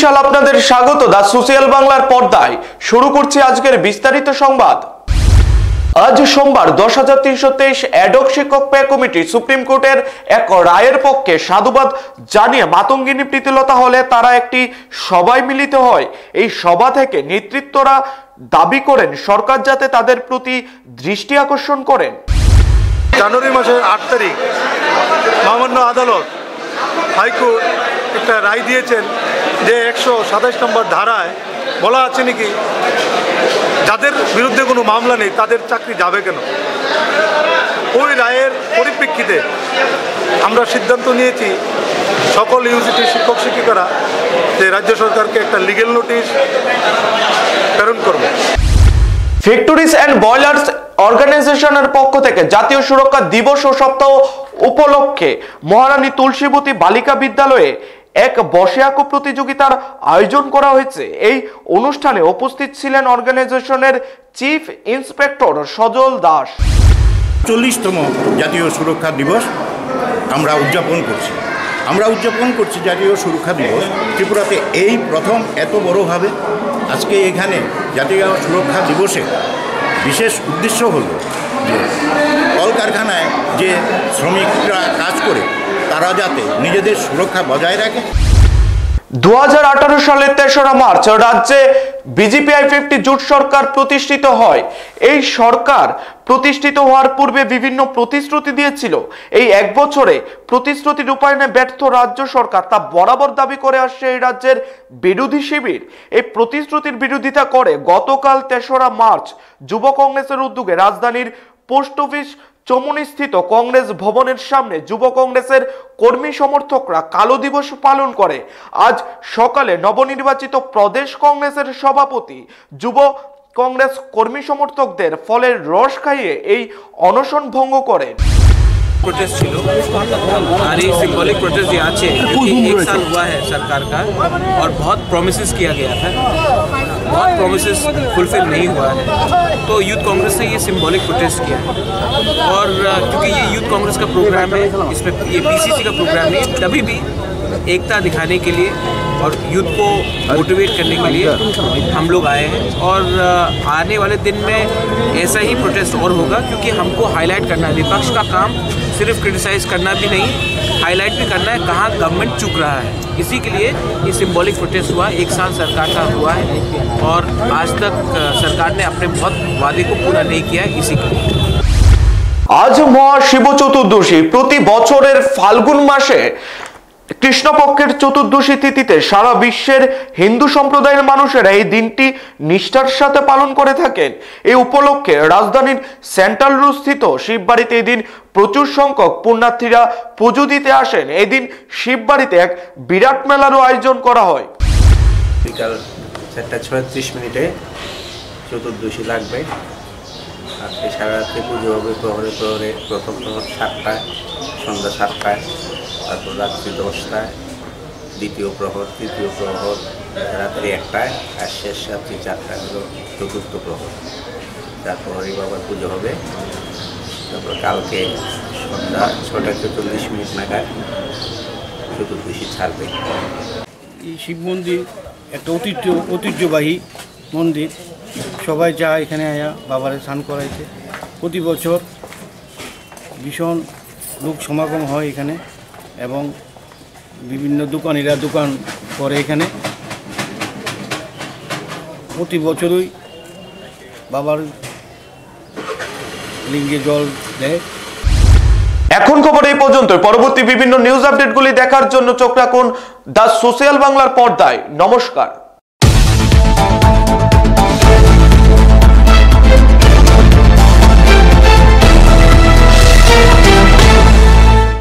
বিশাল আপনাদের স্বাগত the social বাংলার পর্দায়। শুরু করছি আজকের বিস্তারিত সংবাদ। আজ সোমবার 10,323 অ্যাডহক শিক্ষক পে কমিটি সুপ্রিম কোর্টের এক রায়ের পক্ষে সাধুবাদ জানিয়ে মাতঙ্গিনী প্রীতিলতা হলে তারা একটি সভায় মিলিত হয়। এই সভা থেকে নেতৃত্বরা দাবি করেন সরকার যাতে তাদের প্রতি দৃষ্টি আকর্ষণ করেন। জানুয়ারি মাসের 8 তারিখ মহামান্য আদালত হাইকোর্ট একটা রায় দিয়েছেন যে 127 নম্বর ধারায় বলা আছে নাকি যাদের বিরুদ্ধে কোনো মামলা নেই তাদের চাকরি যাবে কেন। ওই রায়ের পরিপ্রেক্ষিতে আমরা সিদ্ধান্ত নিয়েছি সকল ইউনিভার্সিটির শিক্ষক শিক্ষিকারা যে রাজ্য সরকারকে একটা লিগ্যাল নোটিশ প্রেরণ করবে। ফ্যাক্টরিজ অ্যান্ড বয়লার্স অর্গানাইজেশনের পক্ষ থেকে জাতীয় সুরক্ষা দিবস ও সপ্তাহ উপলক্ষে মহারানী তুলসীবতী বালিকা বিদ্যালয়ে এক বসে আঁকো প্রতিযোগিতার আয়োজন করা হয়েছে। এই অনুষ্ঠানে উপস্থিত ছিলেন অর্গানাইজেশনের চিফ ইন্সপেক্টর সজল দাস। 40তম জাতীয় সুরক্ষা দিবস আমরা উদযাপন করছি জাতীয় সুরক্ষা দিবস ত্রিপুরাতে এই প্রথম এত বড়ভাবে। আজকে এখানে জাতীয় সুরক্ষা দিবসে বিশেষ উদ্দেশ্য হল যে কলকারখানায় যে শ্রমিকরা কাজ করে তারা যাতে নিজেদের সুরক্ষা বজায় রাখে। 2018 সালের 3রা মার্চ রাজ্যে বিজেপি I-50 জোট সরকার প্রতিষ্ঠিত হয়। এই সরকার প্রতিষ্ঠিত হওয়ার পূর্বে বিভিন্ন প্রতিশ্রুতি দিয়েছিল। এই এক বছরে প্রতিশ্রুতি রূপায়ণে ব্যর্থ রাজ্য সরকার তা বরাবর দাবি করে আসছে এই রাজ্যের বিরোধী শিবির। এই প্রতিশ্রুতির বিরোধিতা করে গতকাল 3রা মার্চ যুব কংগ্রেসের উদ্যোগে রাজধানীর পোস্ট অফিস চমুনিস্থিত কংগ্রেস ভবনের সামনে যুব কংগ্রেসের কর্মী সমর্থকরা কালো দিবস পালন করে। আজ সকালে নবনির্বাচিত প্রদেশ কংগ্রেসের সভাপতি যুব কংগ্রেস কর্মী সমর্থকদের ফলের রস খাইয়ে এই অনশন ভঙ্গ করেন। प्रोटेस्ट ছিল আর এই सिंबॉलिक प्रोटेस्ट ये आज क्योंकि 1 साल हुआ है सरकार का और बहुत प्रोमिसेस किया गया था, बहुत प्रोमिसेस फुलफिल नहीं हुआ है, तो यूथ कांग्रेस ने ये सिंबॉलिक प्रोटेस्ट किया है। और क्योंकि ये यूथ कांग्रेस का प्रोग्राम है, इसमें ये पीसीसी का प्रोग्राम है, तभी भी एकता दिखाने के लिए और यूथ को मोटिवेट करने के लिए हम लोग आए हैं। और आने वाले दिन में ऐसा ही प्रोटेस्ट और होगा, क्योंकि हमको हाईलाइट करना है। विपक्ष का काम सिर्फ क्रिटिसाइज़ करना भी नहीं, हाईलाइट भी करना है कहाँ गवर्नमेंट चूक रहा है। इसी के लिए ये सिंबॉलिक प्रोटेस्ट हुआ। 1 साल सरकार का हुआ है और आज तक सरकार ने अपने बहुत वादे को पूरा नहीं किया है, इसी के लिए। আজ মহাশিব চতুর্দশী। প্রতি বছরের ফাল্গুন মাসে কৃষ্ণপক্ষের চতুর্দশী তিথিতে সারা বিশ্বের হিন্দু সম্প্রদায়ের মানুষেরা এই দিনটি নিষ্ঠার সাথে পালন করে থাকেন। এই উপলক্ষে রাজধানীর সেন্ট্রাল রোড স্থিত শিববাড়িতে এদিন প্রচুর সংখ্যক পুণ্যার্থীরা পুজো দিতে আসেন। এদিন শিববাড়িতে এক বিরাট মেলারও আয়োজন করা হয়। বিকাল 4:36 চতুর্দশী লাগবে। আজকে সারা রাত্রে পুজো হবে। প্রহরে প্রথম 7টায়, সন্ধ্যা 7টায়, তারপর রাত্রি 10টায়, দ্বিতীয় প্রহর, তৃতীয় প্রহর রাত্রি 1টায়, আর শেষ রাত্রি 4টায় হলো চতুর্থ প্রহর। তারপরই বাবার পুজো হবে। তারপর কালকে সন্ধ্যা 6:40 নাগাদ চতুর্দশী ছাড়বে। এই শিব মন্দির একটা ঐতিহ্যবাহী মন্দির। সবাই যায় এখানে আয়া বাবারে স্নান করাইছে। প্রতি বছর ভীষণ লোক সমাগম হয় এখানে এবং বিভিন্ন দোকানিরা দোকান করে এখানে। প্রতি বছরই বাবার লিঙ্গে জল দেয়। এখন খবর এই পর্যন্ত। পরবর্তী বিভিন্ন নিউজ আপডেটগুলি দেখার জন্য চোখ রাখুন দা সোশ্যাল বাংলার পর্দায়। নমস্কার।